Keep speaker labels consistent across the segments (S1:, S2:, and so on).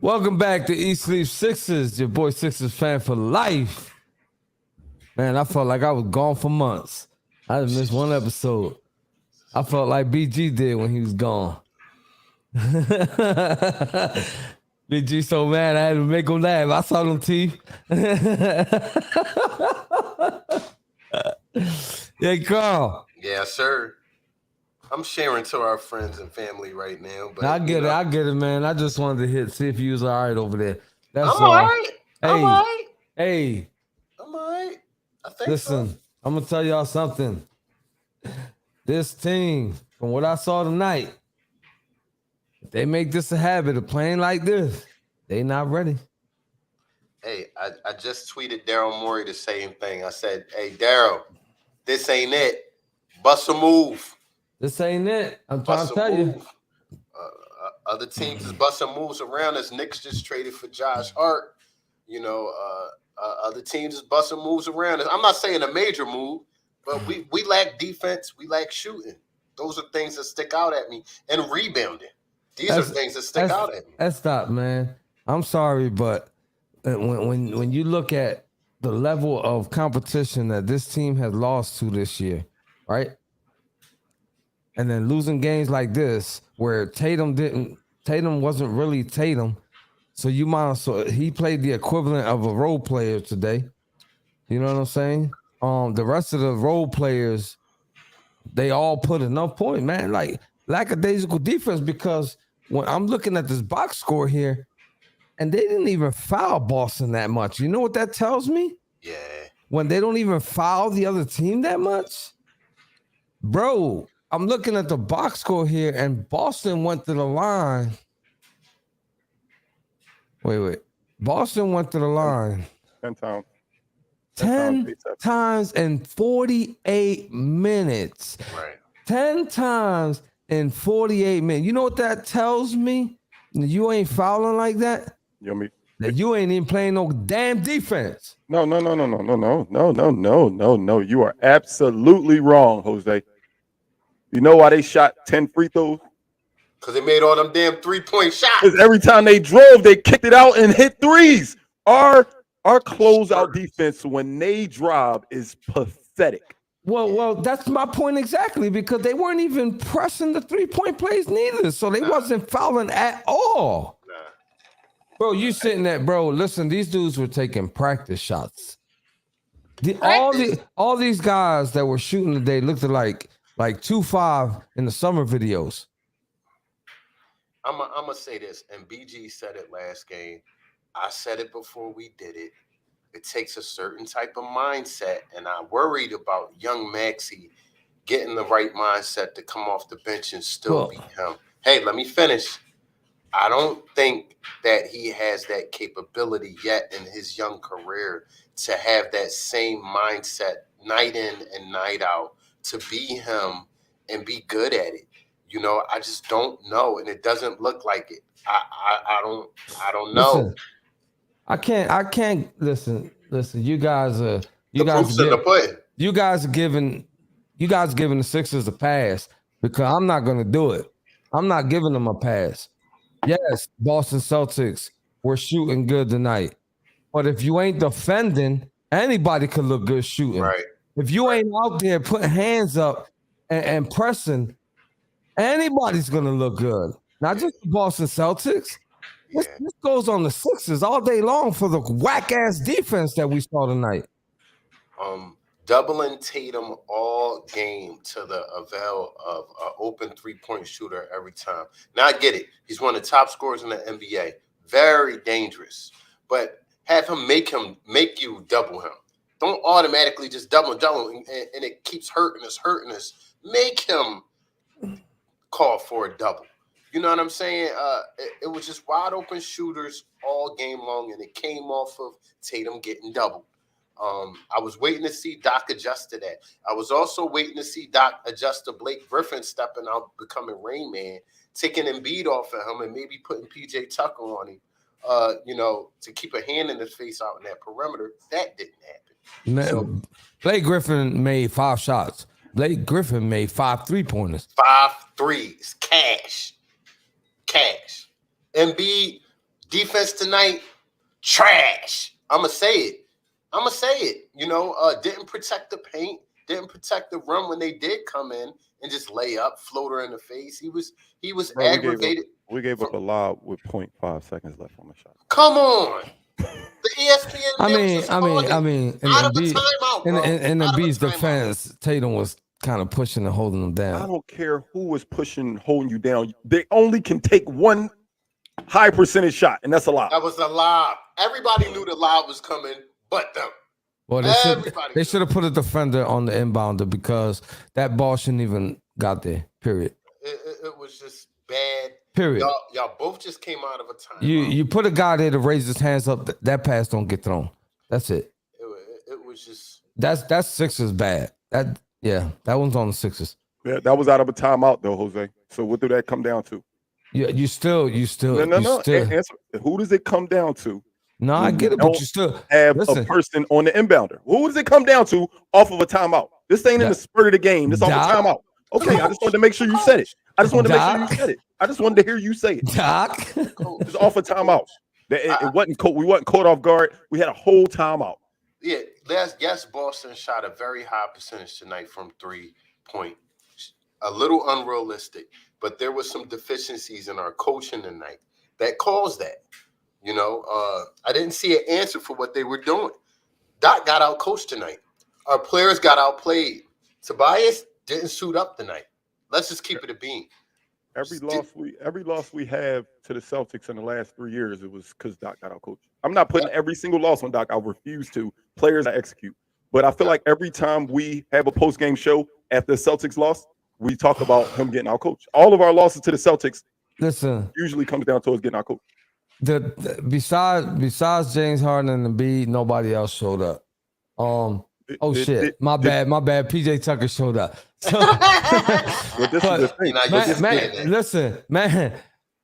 S1: Welcome back to Eat Sleep Sixers, your boy Sixers fan for life. Man, I felt like I was gone for months. I just missed one episode. I felt like BG did when he was gone. BG so mad I had to make him laugh. I saw them teeth. Yeah, Carl.
S2: Yeah, sir. I'm sharing to our friends and family right now. But
S1: I get it, man. I just wanted to see if you was all right over there. That's
S2: I'm all right.
S1: Hey,
S2: I'm all right.
S1: Hey.
S2: I'm all right. I think
S1: Listen,
S2: so.
S1: I'm going to tell y'all something. This team, from what I saw tonight, if they make this a habit of playing like this, they not ready.
S2: Hey, I just tweeted Daryl Morey the same thing. I said, hey, Daryl, this ain't it. Bust a move.
S1: This ain't it. I'm trying to tell you.
S2: Other teams is busting moves around us. Knicks just traded for Josh Hart. Other teams is busting moves around us. I'm not saying a major move, but we lack defense. We lack shooting. Those are things that stick out at me. And rebounding. These are things that stick out at me.
S1: Let's stop, man. I'm sorry, but when you look at the level of competition that this team has lost to this year, right? And then losing games like this, where Tatum wasn't really Tatum, so he played the equivalent of a role player today. You know what I'm saying? The rest of the role players, they all put enough points, man. Like lackadaisical defense, because when I'm looking at this box score here, and they didn't even foul Boston that much. You know what that tells me?
S2: Yeah.
S1: When they don't even foul the other team that much, bro. I'm looking at the box score here, and Boston went to the line. Wait. Boston went to the line
S3: 10 times.
S1: 10 times in 48 minutes.
S2: Right.
S1: 10 times in 48 minutes. You know what that tells me? You ain't fouling like that? That you ain't even playing no damn defense.
S3: No. You are absolutely wrong, Jose. You know why they shot 10 free throws?
S2: Because they made all them damn 3-point shots.
S3: Because every time they drove, they kicked it out and hit threes. Our closeout defense when they drive is pathetic.
S1: Well, that's my point exactly, because they weren't even pressing the 3-point plays neither. So they wasn't fouling at all.
S2: Nah.
S1: Bro, you sitting there, bro. Listen, these dudes were taking practice shots. All these guys that were shooting today looked like 2-5 in the summer videos.
S2: I'm gonna say this, and BG said it last game. I said it before we did it. It takes a certain type of mindset, and I worried about young Maxey getting the right mindset to come off the bench and still beat him. Hey, let me finish. I don't think that he has that capability yet in his young career to have that same mindset night in and night out to be him and be good at it. You know, I just don't know, and it doesn't look like it. I don't know.
S1: Listen, I can't listen. You guys are giving the Sixers a pass, because I'm not gonna do it. I'm not giving them a pass. Yes, Boston Celtics were shooting good tonight, but if you ain't defending, anybody could look good shooting.
S2: Right.
S1: If you ain't out there putting hands up and pressing, anybody's gonna look good. Not just the Boston Celtics. This goes on the Sixers all day long for the whack-ass defense that we saw tonight.
S2: Doubling Tatum all game to the avail of an open 3-point shooter every time. Now I get it. He's one of the top scorers in the NBA. Very dangerous. But have him make you double him. Don't automatically just double and it keeps hurting us. Make him call for a double. You know what I'm saying? It was just wide open shooters all game long, and it came off of Tatum getting doubled. I was waiting to see Doc adjust to that. I was also waiting to see Doc adjust to Blake Griffin stepping out, becoming Rain Man, taking Embiid off of him, and maybe putting PJ Tucker on him, to keep a hand in his face out in that perimeter. That didn't happen.
S1: Man,
S2: So,
S1: Blake Griffin made 5 shots. Blake Griffin made 5 3-pointers.
S2: 5 threes. Cash. Embiid Defense tonight, trash. I'ma say it. Didn't protect the paint, didn't protect the run when they did come in and just lay up, floater in the face. He was
S3: Bro,
S2: aggravated.
S3: We gave up a lob with 0.5 seconds left on the shot.
S2: Come on. The ESPN.
S1: I mean,
S2: out of a timeout, bro.
S1: In Embiid's defense, Tatum was kind of pushing and holding them down.
S3: I don't care who was pushing and holding you down. They only can take one high percentage shot, and that's a lob.
S2: That was a lob. Everybody knew the lob was coming, but them.
S1: Well, they should have put a defender on the inbounder because that ball shouldn't even got there. Period.
S2: It was just bad.
S1: Period.
S2: Y'all both just came out of a time.
S1: You put a guy there to raise his hands up. That pass don't get thrown. That's it.
S2: It was just
S1: that's Sixers bad. That one's on the Sixers.
S3: Yeah, that was out of a timeout though, Jose. So what did that come down to?
S1: You still.
S3: No. Answer. Who does it come down to?
S1: No, I get it, but you still
S3: have a person on the inbounder. Who does it come down to off of a timeout? This ain't in the spurt of the game. This off a timeout. Okay, I just wanted to make sure you said it. I just wanted to hear you say it.
S1: Doc.
S3: It's off a timeout. It wasn't caught. We wasn't caught off guard. We had a whole timeout.
S2: Yeah, yes, Boston shot a very high percentage tonight from 3-point. A little unrealistic, but there was some deficiencies in our coaching tonight that caused that. I didn't see an answer for what they were doing. Doc got out coached tonight. Our players got outplayed. Tobias didn't suit up tonight. Let's just keep it a beam.
S3: Every loss we have to the Celtics in the last 3 years, it was because Doc got out coached. I'm not putting every single loss on Doc. I refuse to. Players I execute. But I feel like every time we have a post-game show after the Celtics lost, we talk about him getting out coached. All of our losses to the Celtics usually comes down to us getting out coached.
S1: Besides James Harden and Embiid, nobody else showed up. My bad. PJ Tucker showed up. So, listen,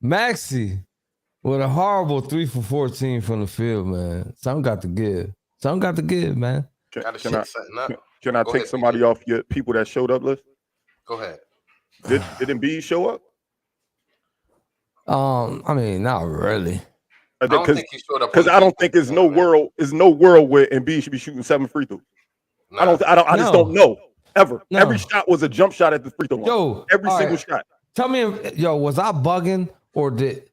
S1: Maxey with a horrible 3 for 14 from the field, man. Something got to give, man.
S3: Can I take somebody off your people that showed up list?
S2: Go ahead.
S3: Did Embiid show up?
S1: Not really.
S2: I don't think he showed up
S3: because I don't think there's no world where Embiid should be shooting 7 free throws. No. I just don't know ever. No. Every shot was a jump shot at the free throw line. Every single shot.
S1: Tell me, was I bugging or did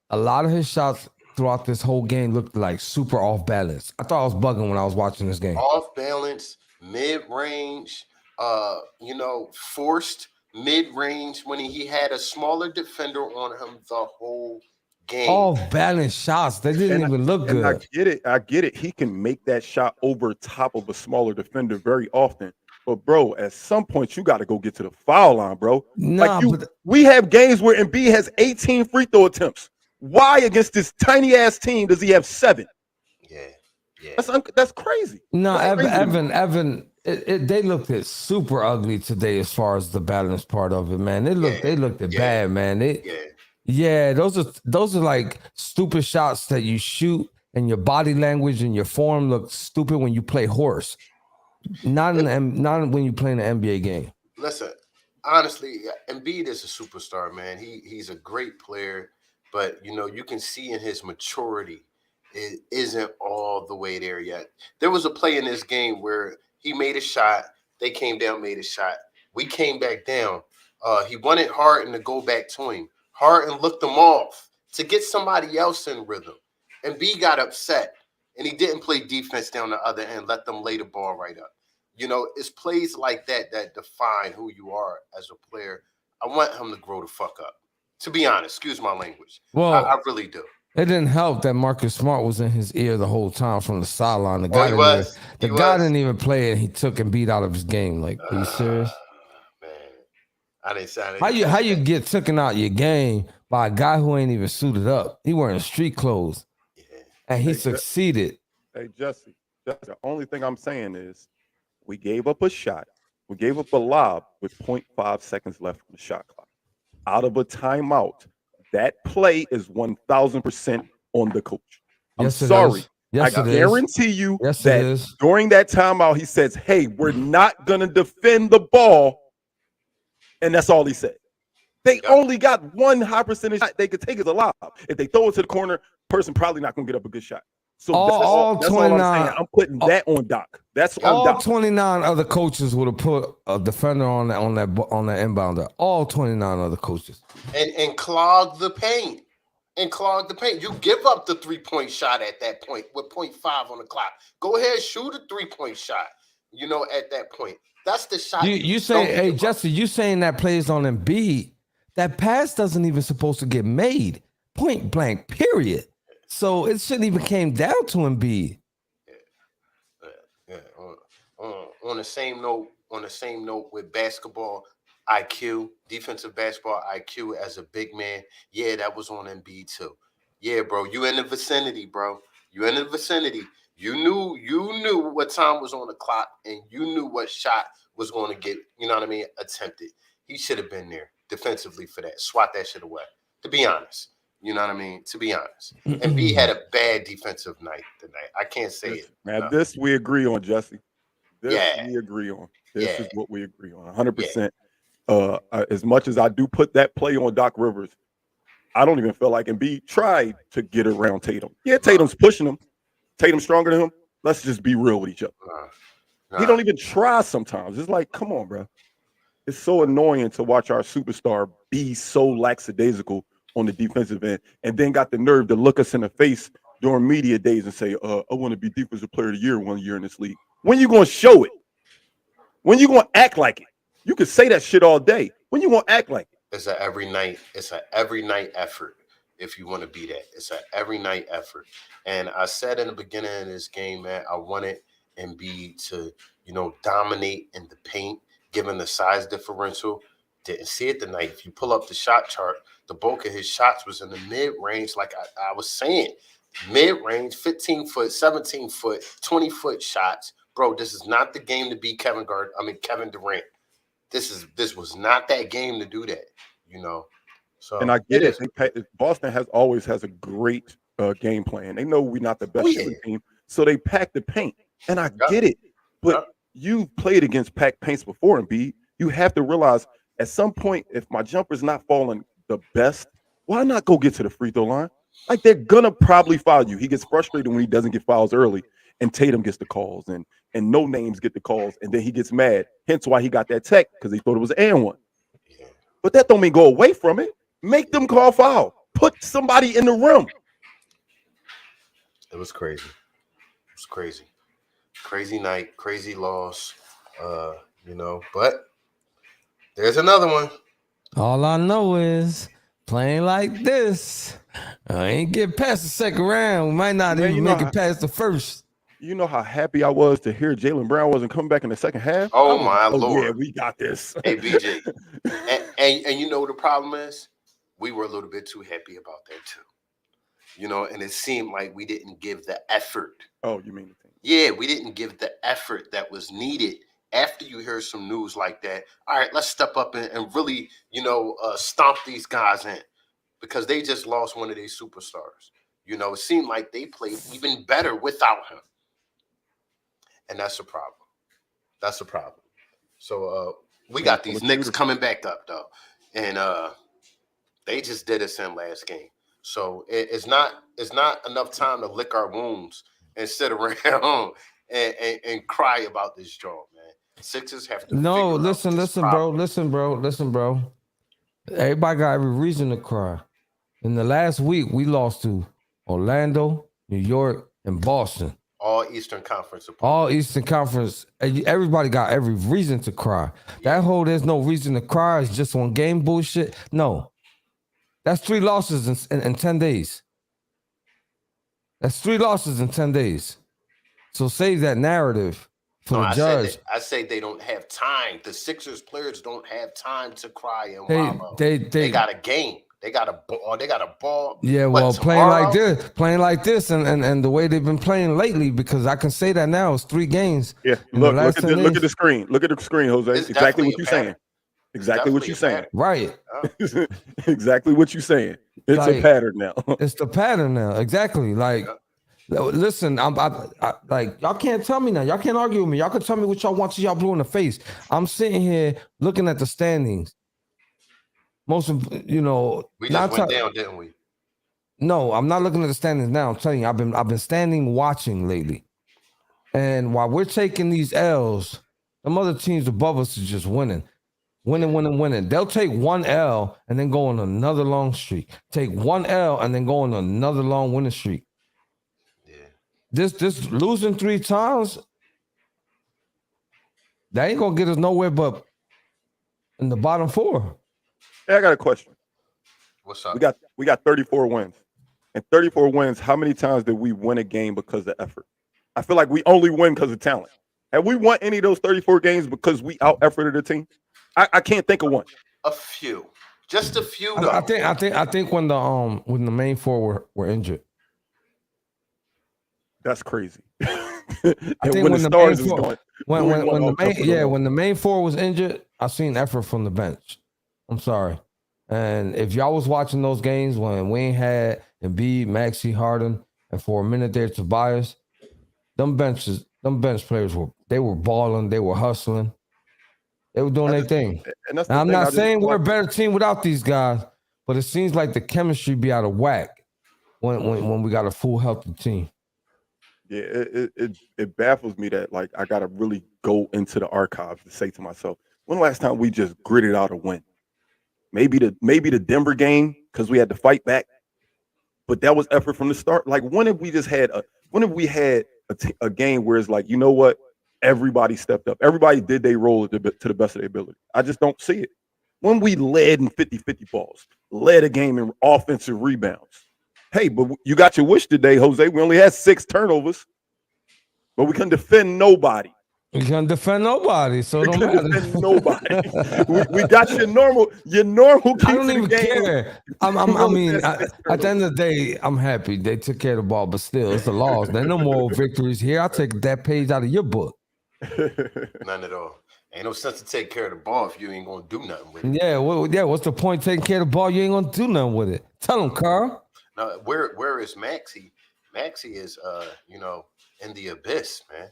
S1: a lot of his shots throughout this whole game look like super off balance? I thought I was bugging when I was watching this game.
S2: Off balance, mid range, forced mid-range when he had a smaller defender on him the whole game.
S1: All balanced shots. They didn't even look good.
S3: I get it. He can make that shot over top of a smaller defender very often. But, bro, at some point, you got to go get to the foul line, bro. We have games where Embiid has 18 free throw attempts. Why against this tiny-ass team does he have 7?
S2: Yeah.
S3: That's crazy.
S1: No, Evan, they looked at super ugly today as far as the balance part of it, man. They looked at bad, man. Those are like stupid shots that you shoot, and your body language and your form looks stupid when you play horse. Not when you play in an NBA game.
S2: Listen, honestly, Embiid is a superstar, man. He's a great player, but you can see in his maturity, it isn't all the way there yet. There was a play in this game where he made a shot. They came down, made a shot. We came back down. He wanted Harden to go back to him. Harden looked him off to get somebody else in rhythm. And B got upset, and he didn't play defense down the other end, let them lay the ball right up. It's plays like that define who you are as a player. I want him to grow the fuck up, to be honest. Excuse my language. Well, I really do.
S1: It didn't help that Marcus Smart was in his ear the whole time from the sideline. The guy didn't even play, and he took and beat out of his game. Like, are you serious?
S2: Man, I didn't say
S1: how you get taken out your game by a guy who ain't even suited up? He wearing street clothes, and he succeeded.
S3: Hey, Jesse, the only thing I'm saying is we gave up a shot. We gave up a lob with 0.5 seconds left on the shot clock. Out of a timeout. That play is 1,000% on the coach. I'm sorry. I guarantee you that during that timeout, he says, hey, we're not going to defend the ball. And that's all he said. They only got one high percentage shot they could take as a lob. If they throw it to the corner, person probably not going to get up a good shot. So that's all I'm saying. I'm putting that on Doc. That's on
S1: all
S3: Doc.
S1: 29 other coaches would have put a defender on that inbounder. All 29 other coaches.
S2: And clog the paint. You give up the 3-point shot at that point with 0.5 on the clock. Go ahead, shoot a 3-point shot. At that point, that's the shot.
S1: You say, hey, Jesse, you saying that plays on Embiid? That pass doesn't even supposed to get made. Point blank. Period. So it shouldn't even came down to Embiid.
S2: Yeah. On the same note with basketball IQ, defensive basketball IQ as a big man, yeah, that was on Embiid too. Yeah, bro, you in the vicinity, bro. You in the vicinity. You knew what time was on the clock, and you knew what shot was going to get, attempted. He should have been there defensively for that. Swat that shit away. To be honest. You know what I mean? To be honest. And B had a bad defensive night tonight. I can't say it.
S3: Now, this we agree on, Jesse. We agree on. This is what we agree on. 100%. As much as I do put that play on Doc Rivers, I don't even feel like Embiid tried to get around Tatum. Yeah, Tatum's pushing him. Tatum's stronger than him. Let's just be real with each other. He don't even try sometimes. It's like, come on, bro. It's so annoying to watch our superstar be so lackadaisical on the defensive end and then got the nerve to look us in the face during media days and say, I want to be defensive player of the year 1 year in this league. When you going to show it? When you going to act like it? You can say that shit all day. When you going to act like it?
S2: It's an every night effort. If you want to be that, it's an every night effort. And I said in the beginning of this game, man, I wanted Embiid to, dominate in the paint, given the size differential. Didn't see it tonight. If you pull up the shot chart, the bulk of his shots was in the mid-range, like I was saying. Mid-range, 15-foot, 17-foot, 20-foot shots. Bro, this is not the game to be Kevin Durant. This was not that game to do that, So,
S3: and I get it. Boston always has a great game plan. They know we're not the best team, so they pack the paint. And I get it. But you've played against packed paints before, Embiid. You have to realize at some point, if my jumper's not falling the best, why not go get to the free throw line? Like, they're gonna probably foul you. He gets frustrated when he doesn't get fouls early, and Tatum gets the calls, and no names get the calls, and then he gets mad. Hence why he got that tech, because he thought it was an one. But that don't mean go away from it. Make them call foul. Put somebody in the room.
S2: It was crazy. Crazy night, crazy loss. But there's another one.
S1: All I know is playing like this, I ain't get past the second round. We might not even make it past the first.
S3: You know how happy I was to hear Jaylen Brown wasn't coming back in the second half?
S2: Oh, my Lord.
S3: Yeah, we got this.
S2: Hey, BJ. and you know what the problem is? We were a little bit too happy about that, too. And it seemed like we didn't give the effort.
S3: Oh, you mean the thing?
S2: Yeah, we didn't give the effort that was needed. After you hear some news like that, all right, let's step up and really, stomp these guys in, because they just lost one of their superstars. It seemed like they played even better without him. And that's a problem. So we got these Knicks coming back up, though. And they just did us in last game. So it's not enough time to lick our wounds and sit around and cry about this job, man. Sixers have to.
S1: No, listen, bro. Everybody got every reason to cry. In the last week, we lost to Orlando, New York, and Boston.
S2: All Eastern Conference.
S1: All Eastern Conference. Everybody got every reason to cry. That whole there's no reason to cry is just on game bullshit. No. That's 3 losses in 10 days. That's 3 losses in 10 days. So save that narrative for the judge.
S2: I say they don't have time. The Sixers players don't have time to cry and wallow. They got a game. They got a ball.
S1: Yeah, well, playing like this, and the way they've been playing lately, because I can say that now, it's 3 games.
S3: Yeah, look at the screen. Look at the screen, Jose.
S2: It's
S3: exactly what you're saying. Exactly what you're saying.
S1: Right.
S3: Exactly what you're saying. It's like, a pattern now.
S1: It's the pattern now. Exactly. Like, listen, I like, y'all can't tell me now. Y'all can't argue with me. Y'all can tell me what y'all want till y'all blue in the face. I'm sitting here looking at the standings. most, you know,
S2: We just went down, didn't we?
S1: No, I'm not looking at the standings now. I'm telling you, I've been standing watching lately. And while we're taking these L's, some other teams above us is just winning. Winning. They'll take one L and then go on another long streak. Take one L and then go on another long winning streak.
S2: Yeah.
S1: This losing 3 times, that ain't gonna get us nowhere but in the bottom 4.
S3: Hey, I got a question.
S2: What's up?
S3: We got 34 wins. And 34 wins, how many times did we win a game because of effort? I feel like we only win because of talent. Have we won any of those 34 games because we out-efforted the team? I can't think of one.
S2: A few. Just a few though.
S1: I think when the main 4 were injured.
S3: That's crazy.
S1: I think when the main 4 was injured, I seen effort from the bench. I'm sorry. And if y'all was watching those games when Wayne had Embiid, Maxey, Harden, and for a minute there Tobias, them bench players were balling, they were hustling, they were doing their thing. And that's I'm not saying we're a better team without these guys, but it seems like the chemistry be out of whack when we got a full healthy team.
S3: Yeah, it baffles me that like I gotta really go into the archives to say to myself, when the last time we just gritted out a win? Maybe the Denver game because we had to fight back, but that was effort from the start. Like when have we had a game where it's like, you know what, everybody stepped up, everybody did their role to the best of their ability? I just don't see it. When we led in 50-50 balls, led a game in offensive rebounds. Hey, but you got your wish today, Jose. We only had 6 turnovers, but we couldn't defend nobody.
S1: We can't defend nobody, so it don't matter.
S3: Nobody. we got your normal. I
S1: don't even care. At the end of the day, I'm happy they took care of the ball, but still, it's a loss. There are no more victories here. I'll take that page out of your book.
S2: None at all. Ain't no sense to take care of the ball if you ain't gonna do nothing with it.
S1: Yeah, what's the point taking care of the ball? You ain't gonna do nothing with it. Tell him, Carl.
S2: Now, where is Maxey? Maxey is in the abyss, man.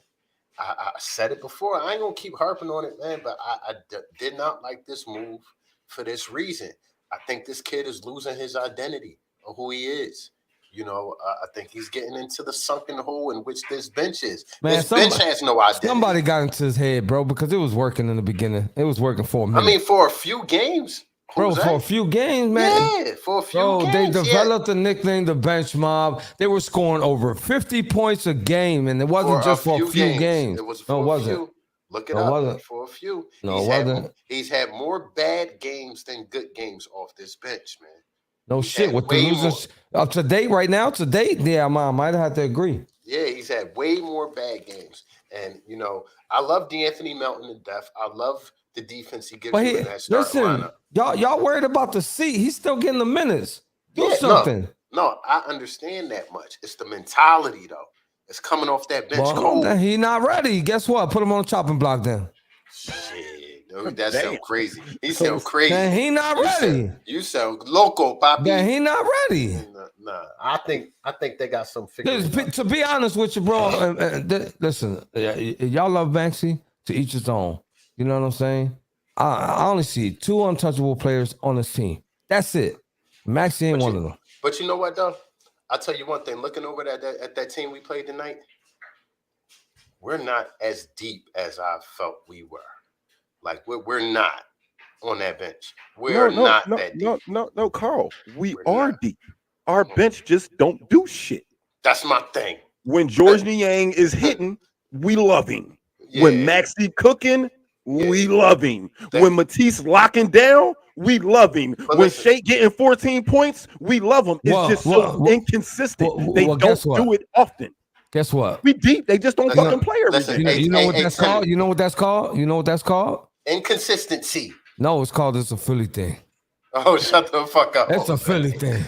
S2: I said it before. I ain't gonna keep harping on it, man. But I did not like this move for this reason. I think this kid is losing his identity of who he is. I think he's getting into the sunken hole in which this bench is. Man, this bench has no identity.
S1: Somebody got into his head, bro, because it was working in the beginning. It was working for a minute.
S2: I mean, for a few games.
S1: Bro, for a few games, man.
S2: Yeah, for a few games.
S1: They developed the nickname, the bench mob. They were scoring over 50 points a game, and it wasn't just for a few games.
S2: It was for a few. Look it up. For a few.
S1: No, it wasn't.
S2: He's had more bad games than good games off this bench, man.
S1: No shit. With the losers to date, yeah, I might have to agree.
S2: Yeah, he's had way more bad games. And, I love DeAnthony Melton to death. I love the defense he gives you in that starting lineup.
S1: Y'all worried about the seat. He's still getting the minutes. Do something.
S2: No, I understand that much. It's the mentality, though. It's coming off that bench cold.
S1: He not ready. Guess what? Put him on the chopping block then.
S2: Shit, dude, that sounds crazy. He sounds crazy.
S1: Man, he not ready.
S2: You sound loco, Papi.
S1: Man, he not ready.
S2: Nah, I think they got some figured.
S1: To be honest with you, bro, listen, y'all love Maxey, to each his own. You know what I'm saying? I only see 2 untouchable players on this team. That's it. Maxey ain't one of them.
S2: But you know what, though? I'll tell you one thing. Looking over at that team we played tonight, we're not as deep as I felt we were. Like, we're not on that bench. We're not that deep.
S3: No, Carl. We are deep. Our bench just don't do shit.
S2: That's my thing.
S3: When George Niang is hitting, we love him. Yeah. When Maxey cooking, we love him. When Matisse locking down, we love him. But when Shake getting 14 points, we love him. It's just so inconsistent. They don't do it often.
S1: Guess what?
S3: We deep. They just don't fucking play everything.
S1: You know what that's called? You know what that's called? You know what that's called?
S2: Inconsistency.
S1: No, it's called a Philly thing.
S2: Oh, shut the fuck up.
S1: That's a Philly thing.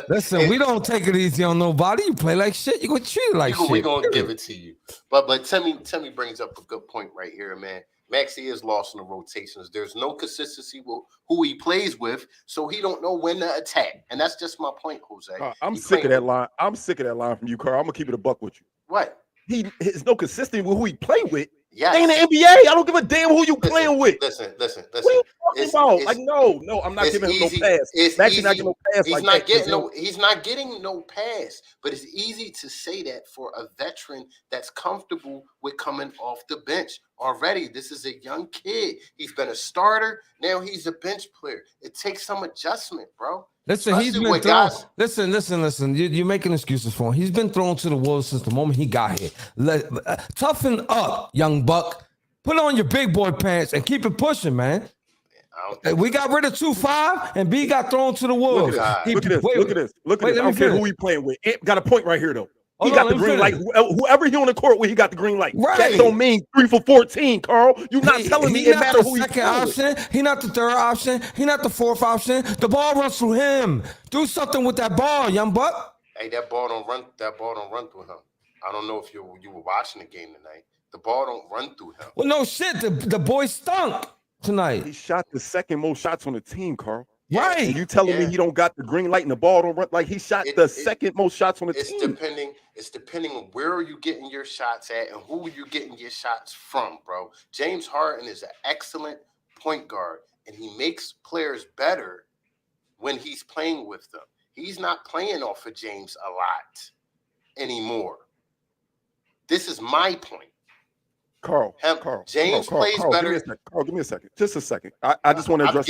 S1: Listen, we don't take it easy on nobody. You play like shit, you gonna treat it like shit.
S2: We're gonna give it to you. But Timmy brings up a good point right here, man. Maxey is lost in the rotations. There's no consistency with who he plays with, so he don't know when to attack. And that's just my point, Jose.
S3: I'm sick of that line. I'm sick of that line from you, Carl. I'm gonna keep it a buck with you.
S2: What?
S3: He's no consistency with who he play with.
S2: Yes.
S3: They in the NBA. I don't give a damn who you playing with.
S2: Listen.
S3: What are you talking about? Like, no, I'm not giving him no pass. Maxie not getting no pass.
S2: He's not getting no pass. But it's easy to say that for a veteran that's comfortable with coming off the bench already. This is a young kid. He's been a starter. Now he's a bench player. It takes some adjustment, bro.
S1: Listen, he's been thrown. Listen. You're making excuses for him. He's been thrown to the wolves since the moment he got here. Toughen up, young buck. Put on your big boy pants and keep it pushing, man. We got rid of 2-5, and B got thrown to the wolves.
S3: Look at this. I don't care who he playing with. Got a point right here, though. He got the green light. Whoever he on the court with, he got the green light.
S1: Right.
S3: That don't mean 3 for 14, Carl. You're not telling me it matters who he's
S1: second option. He not the third option. He not the fourth option. The ball runs through him. Do something with that ball, young buck.
S2: Hey, that ball don't run through him. I don't know if you were watching the game tonight. The ball don't run through him.
S1: Well, no shit. The boy stunk tonight.
S3: He shot the second most shots on the team, Carl.
S1: Right.
S3: And you telling me he don't got the green light and the ball don't run? Like, he shot the second most shots on the team.
S2: It's depending on where are you getting your shots at and who you're getting your shots from, bro. James Harden is an excellent point guard, and he makes players better when he's playing with them. He's not playing off of James a lot anymore. This is my point.
S3: Carl,
S2: James plays better.
S3: Carl, give me a second. Just a second. I just want to address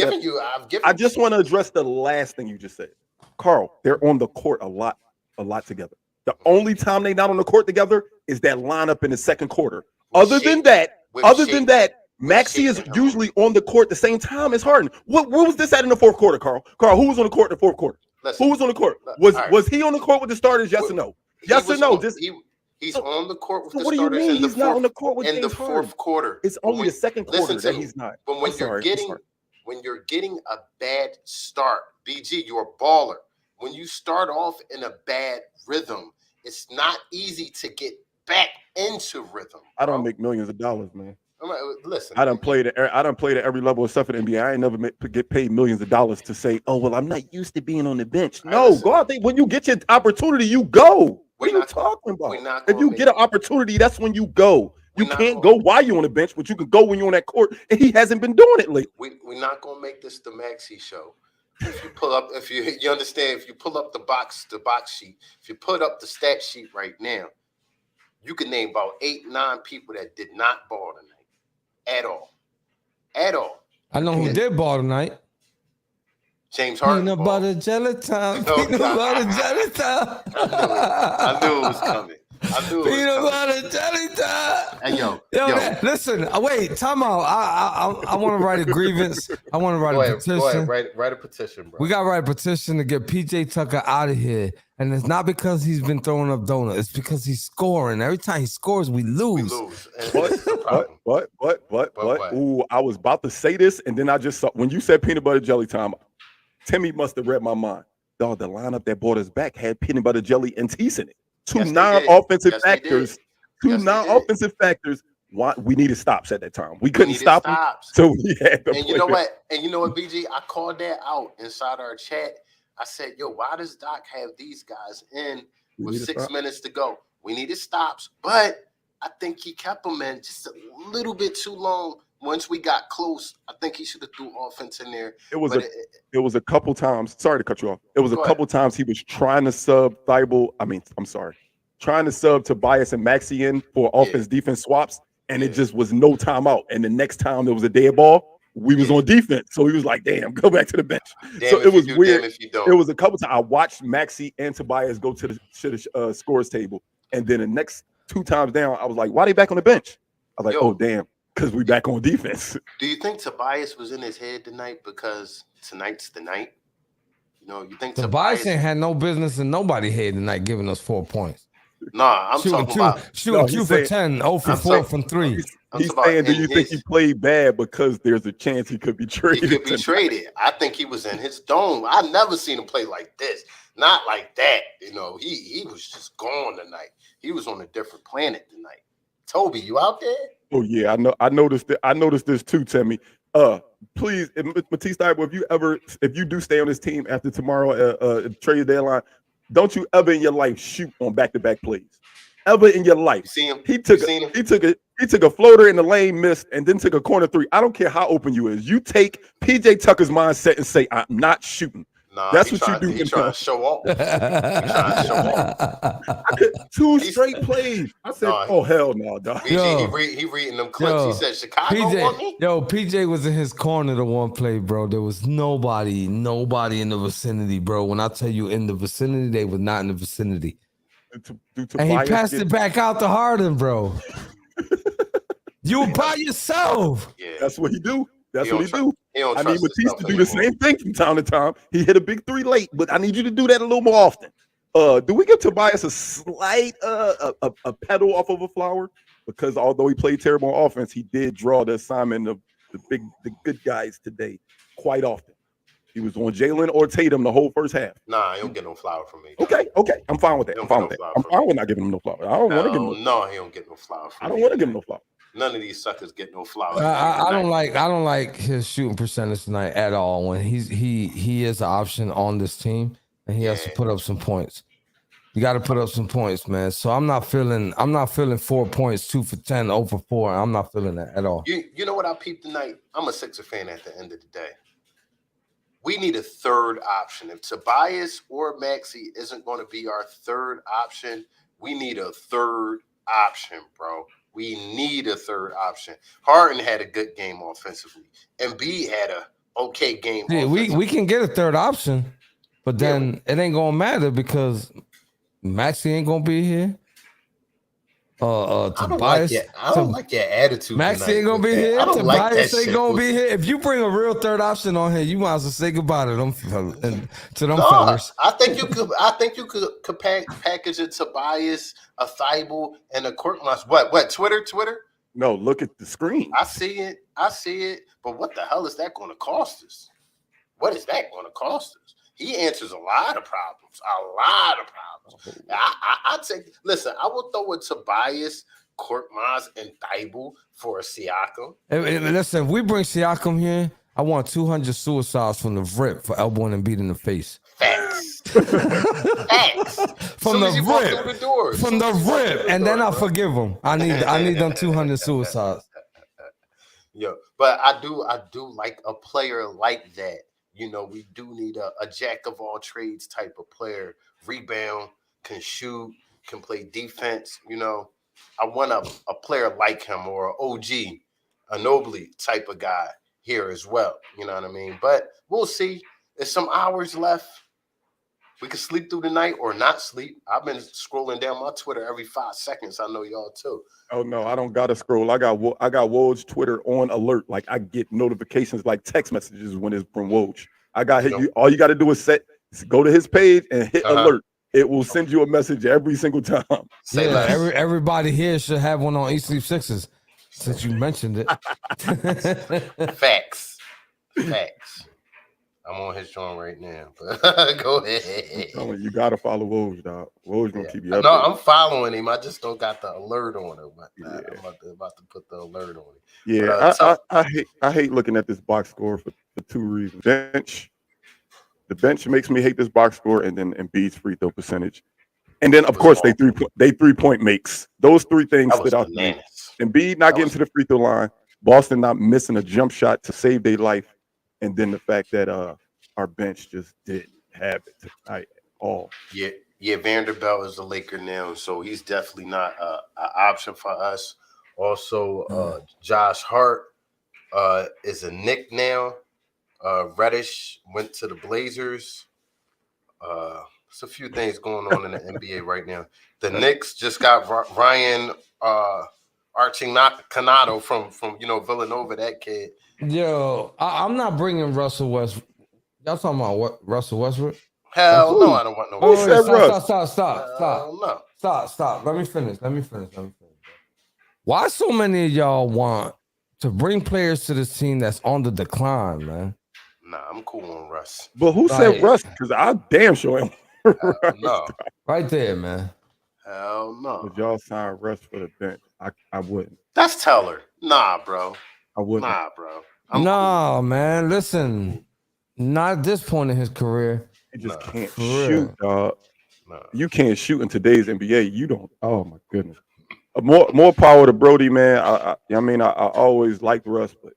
S3: I just want to address the last thing you just said. Carl, they're on the court a lot together. The only time they're not on the court together is that lineup in the second quarter. Other than that, Maxey is usually on the court the same time as Harden. Where was this at in the fourth quarter, Carl? Carl, who was on the court in the fourth quarter? Who was on the court? Was he on the court with the starters? Yes or no? Yes or no?
S2: He's on the court with the
S3: what
S2: starters.
S3: Do you mean he's not on the court with
S2: in the fourth quarter?
S3: It's only the second quarter that he's not.
S2: But when you're getting a bad start, BG, you're a baller. When you start off in a bad rhythm, it's not easy to get back into rhythm.
S3: I don't make millions of dollars, man.
S2: Listen,
S3: I done played at every level of stuff in the NBA. I ain't never get paid millions of dollars to say, oh well, I'm not used to being on the bench. No, go out there. When you get your opportunity, you go. What are you talking about? If you get an opportunity, that's when you go. You can't go while you're on the bench, but you can go when you're on that court, and he hasn't been doing it lately.
S2: We're not gonna make this the Maxey show. If you pull up, you understand, if you pull up the box sheet, if you put up the stat sheet right now, you can name about 8-9 people that did not ball tonight at all.
S1: I know who did ball tonight.
S2: James Harden.
S1: Peanut butter jelly time. Peanut butter jelly time.
S2: I knew it was coming.
S1: Peanut butter jelly time.
S2: Hey, yo.
S1: Man, listen, wait, time out. I want to write a grievance. I want to write a petition.
S2: Go ahead, write a petition, bro.
S1: We got to write a petition to get PJ Tucker out of here. And it's not because he's been throwing up donuts. It's because he's scoring. Every time he scores, we lose.
S3: What? Ooh, I was about to say this, and then I just saw, when you said peanut butter jelly time, Timmy must have read my mind. Dog, the lineup that brought us back had peanut butter jelly and teas in it. Two non-offensive factors. Why we needed stops at that time. We couldn't stop them, so we had to.
S2: And you know what? BG, I called that out inside our chat. I said, "Yo, why does Doc have these guys in with 6 minutes to go? We needed stops, but I think he kept them in just a little bit too long." Once we got close, I think he should have threw offense in there.
S3: It was a couple times. Sorry to cut you off. It was a couple times he was trying to sub trying to sub Tobias and Maxey in for offense defense swaps, and it just was no timeout. And the next time there was a dead ball, we was on defense. So he was like, "Damn, go back to the bench." So it was weird. It was a couple times I watched Maxey and Tobias go to the scores table, and then the next 2 times down, I was like, "Why they back on the bench?" I was like, "Oh damn." Because we back on defense.
S2: Do you think Tobias was in his head tonight because tonight's the night? You think
S1: Tobias ain't had no business in nobody's head tonight giving us 4 points.
S2: Nah, I'm talking about
S1: shooting 2 for 10, 0 for 4 from 3.
S3: He's saying, do you think he played bad because there's a chance he could be traded?
S2: He could be traded. I think he was in his dome. I've never seen him play like this. Not like that. He was just gone tonight. He was on a different planet tonight. Toby, you out there?
S3: Oh yeah, I know. I noticed this too, Timmy. Please, Matisse Thybulle, if you do stay on this team after tomorrow, trade deadline, don't you ever in your life shoot on back-to-back plays. Ever in your life.
S2: You see him?
S3: He took He took a floater in the lane, missed, and then took a corner three. I don't care how open you is. You take PJ Tucker's mindset and say, I'm not shooting.
S2: Nah,
S3: That's what you do.
S2: He trying to show off. He trying to show off.
S3: Two straight plays. I said, "Oh hell no, dog."
S2: BG, he reading them clips. He said, "Chicago want me."
S1: PJ was in his corner the one play, bro. There was nobody in the vicinity, bro. When I tell you in the vicinity, they were not in the vicinity. And he passed it back out to Harden, bro. You by yourself.
S2: Yeah,
S3: that's what he do. That's what he do.
S2: I need
S3: Matisse to do the same thing from time to time. He hit a big three late, but I need you to do that a little more often. Do we give Tobias a slight a pedal off of a flower? Because although he played terrible on offense, he did draw the assignment of the good guys today quite often. He was on Jalen or Tatum the whole first half.
S2: Nah, he don't get no flower from me.
S3: Okay, I'm fine with that. I'm fine with not giving him no flower. I don't want to give him
S2: no, he don't get no flower from me.
S3: I don't want to give him no flower.
S2: None of these suckers get no flowers.
S1: I don't like his shooting percentage tonight at all. When he is an option on this team, and he has to put up some points. You got to put up some points, man. So I'm not feeling 4 points, 2 for 10, 0 for 4. I'm not feeling that at all.
S2: You know what I peeped tonight? I'm a Sixer fan at the end of the day. We need a third option. If Tobias or Maxey isn't going to be our third option, we need a third option, bro. We need a third option. Harden had a good game offensively. Embiid had a okay game.
S1: Yeah, we can get a third option, but then it ain't gonna matter because Maxey ain't gonna be here. Tobias,
S2: I don't like your attitude.
S1: Maxey ain't gonna be here. Tobias ain't gonna be here. If you bring a real third option on here, you might as well say goodbye to them fellas.
S2: I think you could package a Tobias, a Thibault, and a Korkmaz. What? Twitter?
S3: No, look at the screen.
S2: I see it. But what the hell is that going to cost us? What is that going to cost us? He answers a lot of problems. Listen, I will throw a Tobias, Korkmaz, and Thibault for a Siakam.
S1: Listen, if we bring Siakam here, I want 200 suicides from the rip for elbowing Embiid in the face.
S2: Facts. From
S1: the rip, and then I'll forgive him. I need them 200 suicides.
S2: Yeah, but I do like a player like that. You know, we do need a jack of all trades type of player. Rebound, can shoot, can play defense. You know, I want a player like him or an OG, a Nobly type of guy here as well. You know what I mean? But we'll see. There's some hours left. We can sleep through the night or not sleep. I've been scrolling down my Twitter every 5 seconds. I know y'all too.
S3: Oh no, I don't gotta scroll. I got Woj Twitter on alert. Like I get notifications like text messages when it's from Woj. All you got to do is go to his page and hit alert. It will send you a message every single time.
S1: Everybody here should have one on East Sleep Sixes since you mentioned it.
S2: Facts. I'm on his joint right now. Go ahead.
S3: You gotta follow Woj, dog. Woj gonna keep you up.
S2: No, I'm following him. I just don't got the alert on him. I'm about to put the alert on him.
S3: Yeah, I hate looking at this box score for 2 reasons. The bench makes me hate this box score, and then Embiid's free throw percentage, and then of course they 3-point makes. Those 3 things stood out to me. Embiid not getting to the free throw line, Boston not missing a jump shot to save their life. And then the fact that our bench just didn't have it tonight at all.
S2: Yeah, Vanderbilt is a Laker now, so he's definitely not an option for us. Also, Josh Hart is a Knick now. Reddish went to the Blazers. There's a few things going on in the NBA right now. The Knicks just got Ryan Archinacanato from Villanova, that kid.
S1: Yo, I'm not bringing Russell Westbrook. Y'all talking about what? Russell Westbrook?
S2: Hell no, I don't want no.
S1: Stop. Let me finish. Why so many of y'all want to bring players to this team that's on the decline, man?
S2: Nah, I'm cool on Russ.
S3: But who said Russ? Because I damn sure am.
S2: No.
S1: Right there, man.
S2: Hell no.
S3: If y'all sign Russ for the bench, I wouldn't.
S2: That's Teller. Nah, bro.
S3: I wouldn't.
S2: Nah, bro.
S1: Cool. Man. Listen, not at this point in his career.
S3: He just can't shoot, dog. You can't shoot in today's NBA. You don't. Oh my goodness. more power to Brody, man. I mean, I always liked Russ, but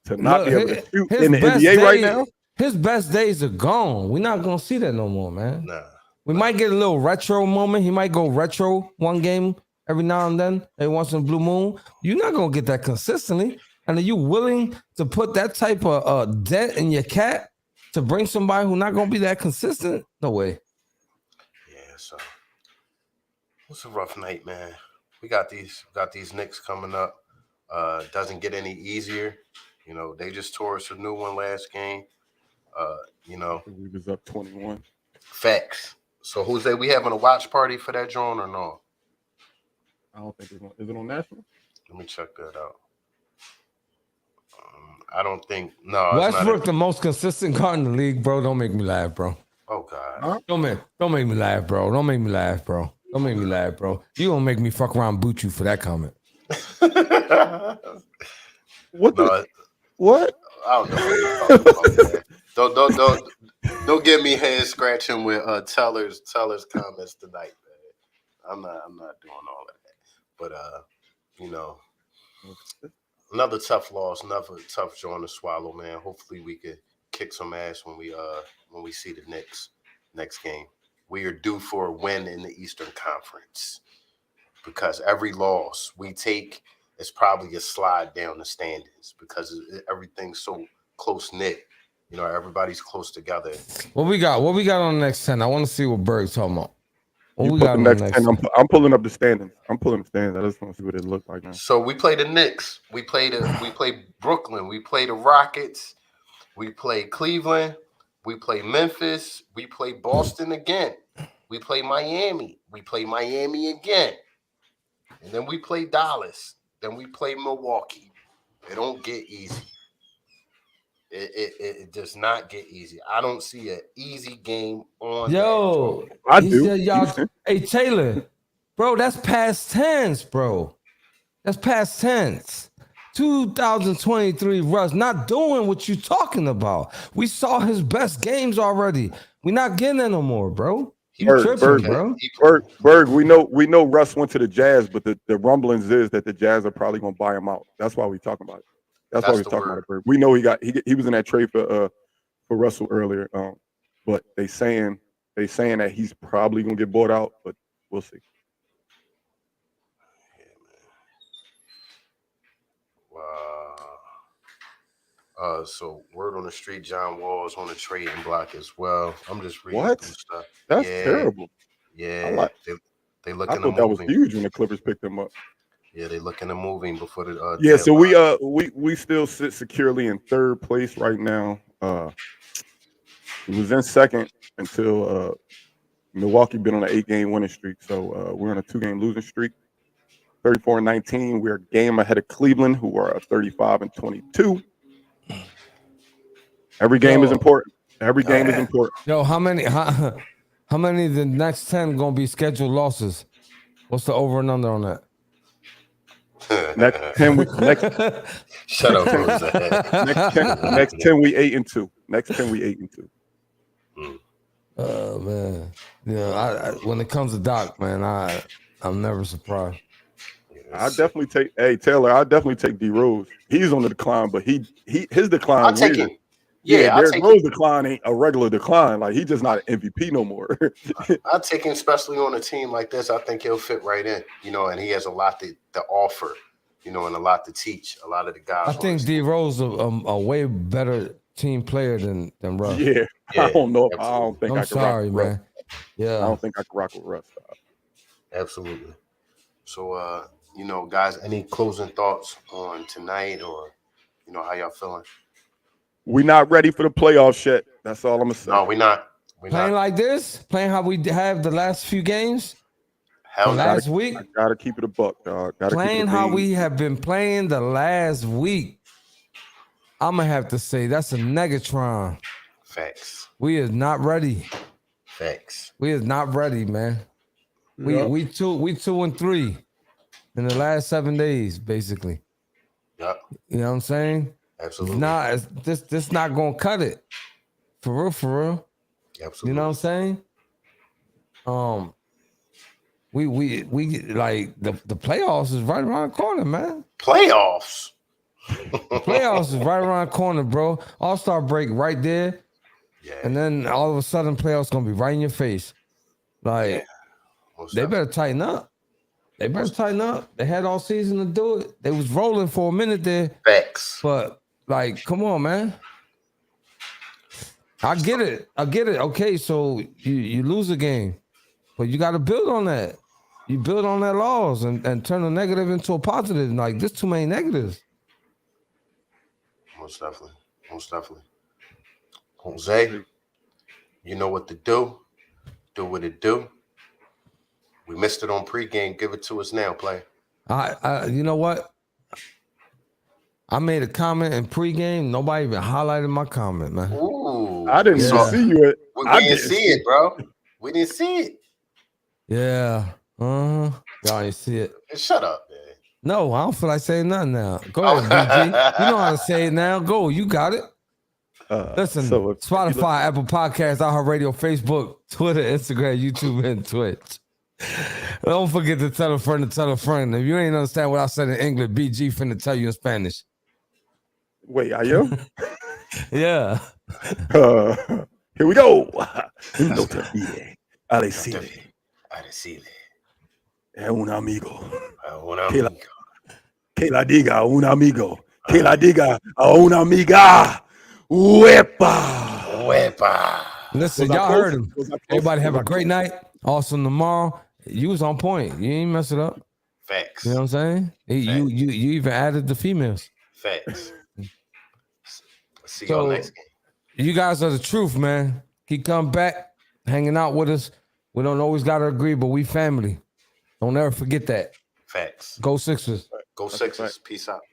S3: to not
S1: Look,
S3: be able to shoot
S1: his
S3: in the
S1: best
S3: NBA right
S1: day,
S3: now.
S1: his best days are gone. We're not gonna see that no more, man.
S2: Nah.
S1: We might get a little retro moment. He might go retro one game every now and then. Every once in a blue moon. You're not gonna get that consistently. And are you willing to put that type of dent in your cap to bring somebody who's not gonna be that consistent? No way.
S2: Yeah, so it's a rough night, man. We got these Knicks coming up. Doesn't get any easier. You know, they just tore us a new one last game. You know,
S3: We was up 21.
S2: facts. So Jose, we having a watch party for that drone or no?
S3: I don't think it's on. Is it on national?
S2: Let me check that out. I don't think no.
S1: Westbrook, the most consistent guard in the league, bro. Don't make me laugh, bro.
S2: Oh God.
S3: Huh?
S1: Don't make me laugh, bro. Don't make me laugh, bro. Don't make me laugh, bro. You gonna make me fuck around and boot you for that comment.
S3: What?
S2: No,
S3: What?
S2: I don't know what you're talking about, man. Don't get me head scratching with Teller's comments tonight, man. I'm not doing all of that. But you know, another tough loss, another tough joint to swallow, man. Hopefully we could kick some ass when we see the Knicks next game. We are due for a win in the Eastern Conference because every loss we take is probably a slide down the standings because everything's so close knit. You know, everybody's close together.
S1: What we got? What we got on the next 10? I want to see what Berg's talking about. What
S3: You
S1: we
S3: put
S1: got
S3: the
S1: on
S3: next
S1: the
S3: 10.
S1: next?
S3: I'm pulling up the standings. I'm pulling the standings. I just want to see what it looks like now.
S2: So we play the Knicks. We play Brooklyn. We play the Rockets. We play Cleveland. We play Memphis. We play Boston again. We play Miami. We play Miami again. And then we play Dallas. Then we play Milwaukee. It don't get easy. It does not get easy. I don't see an easy game on.
S1: Yo,
S3: I
S1: he
S3: do.
S1: said, y'all, hey Taylor, bro, that's past tense, bro. That's past tense. 2023 Russ not doing what you talking about. We saw his best games already. We're not getting it no more, bro. You tripping, bro.
S3: Berg, we know Russ went to the Jazz, but the rumblings is that the Jazz are probably gonna buy him out. That's why we talking about it. That's why we talking about it, Berg. We know he was in that trade for Russell earlier. But they saying that he's probably gonna get bought out, but we'll see.
S2: Wow. So word on the street, John Wall is on the trading block as well. I'm just reading
S3: What?
S2: some stuff.
S3: That's terrible.
S2: Yeah, they looking.
S3: I thought that was huge when the Clippers picked him up.
S2: Yeah, they looking at moving before the.
S3: Yeah, so we still sit securely in third place right now. He was in second until Milwaukee been on an 8-game winning streak. So we're on a 2-game losing streak. 34-19. We're a game ahead of Cleveland, who are 35-22. Every game is important. Every game is important.
S1: Yo, how many of the next 10 gonna be scheduled losses? What's the over and under on that?
S3: Next 10 we
S2: Shut up, Jose.
S3: next 10 we 8-2. Next 10 we 8-2.
S1: Oh man, I when it comes to Doc, man, I'm never surprised.
S3: I definitely take Taylor. I definitely take D Rose. He's on the decline, but his decline.
S2: I'll take him. Yeah,
S3: Derrick Rose decline ain't a regular decline. Like he's just not an MVP no more.
S2: I'll take him, especially on a team like this. I think he'll fit right in. You know, and he has a lot to offer. You know, and a lot to teach. A lot of the guys.
S1: I think D Rose a way better team player than Russ.
S3: Yeah, I don't know. I don't think I can
S1: sorry,
S3: rock with
S1: man.
S3: Russ.
S1: Yeah,
S3: I don't think I can rock with Russ.
S2: Absolutely. So, you know, guys, any closing thoughts on tonight, or you know, how y'all feeling?
S3: We're not ready for the playoffs yet. That's all I'm gonna say.
S2: No, we're not.
S1: Playing like this, playing how we have the last few games.
S2: Hell,
S1: last week.
S3: I gotta keep it a buck, dog.
S1: Playing how we have been playing the last week. I'm gonna have to say that's a negatron.
S2: Facts.
S1: We is not ready.
S2: Facts.
S1: We is not ready, man.
S3: Yep.
S1: We 2-3 in the last 7 days, basically.
S2: Yep.
S1: You know what I'm saying?
S2: Absolutely.
S1: This not gonna cut it. For real.
S2: Absolutely.
S1: You know what I'm saying? we like the playoffs is right around the corner, man.
S2: Playoffs.
S1: The playoffs is right around the corner, bro. All-Star break right there.
S2: Yeah.
S1: And then all of a sudden playoffs gonna be right in your face. Like
S2: Yeah. Most
S1: they
S2: definitely.
S1: better tighten up. They better tighten up. They had all season to do it. They was rolling for a minute there.
S2: Facts.
S1: But like, come on, man. I get it. Okay, so you lose a game, but you got to build on that. You build on that loss and turn a negative into a positive. Like, there's too many negatives.
S2: Most definitely. Most definitely. Jose, you know what to do. Do what it do. We missed it on pregame. Give it to us now, play.
S1: You know what? I made a comment in pregame. Nobody even highlighted my comment, man.
S2: Ooh.
S3: I didn't even see you.
S2: We didn't see it, bro. We didn't see it.
S1: Yeah. Y'all didn't see it.
S2: Shut up, man.
S1: No, I don't feel like saying nothing now. Go ahead, BG. You know how to say it now. Go. You got it. Listen,
S3: so
S1: Spotify, Apple Podcasts, iHeartRadio, Facebook, Twitter, Instagram, YouTube, and Twitch. Don't forget to tell a friend to tell a friend. If you ain't understand what I said in English, BG finna tell you in Spanish.
S3: Wait, I am?
S1: Yeah.
S3: Here we go. No te olvides.
S2: Decirle.
S3: Es un amigo.
S2: Un amigo.
S3: Que la diga a un amigo. Que la diga a una amiga. Wepa.
S1: Listen, y'all heard him. Everybody have a great night. Awesome tomorrow. You was on point. You ain't mess it up.
S2: Facts.
S1: You know what I'm saying? You even added the females.
S2: Facts. See y'all next game.
S1: You guys are the truth, man. Keep coming back, hanging out with us. We don't always gotta agree, but we family. Don't ever forget that.
S2: Facts.
S1: Go Sixers.
S2: Go Sixers. Peace out.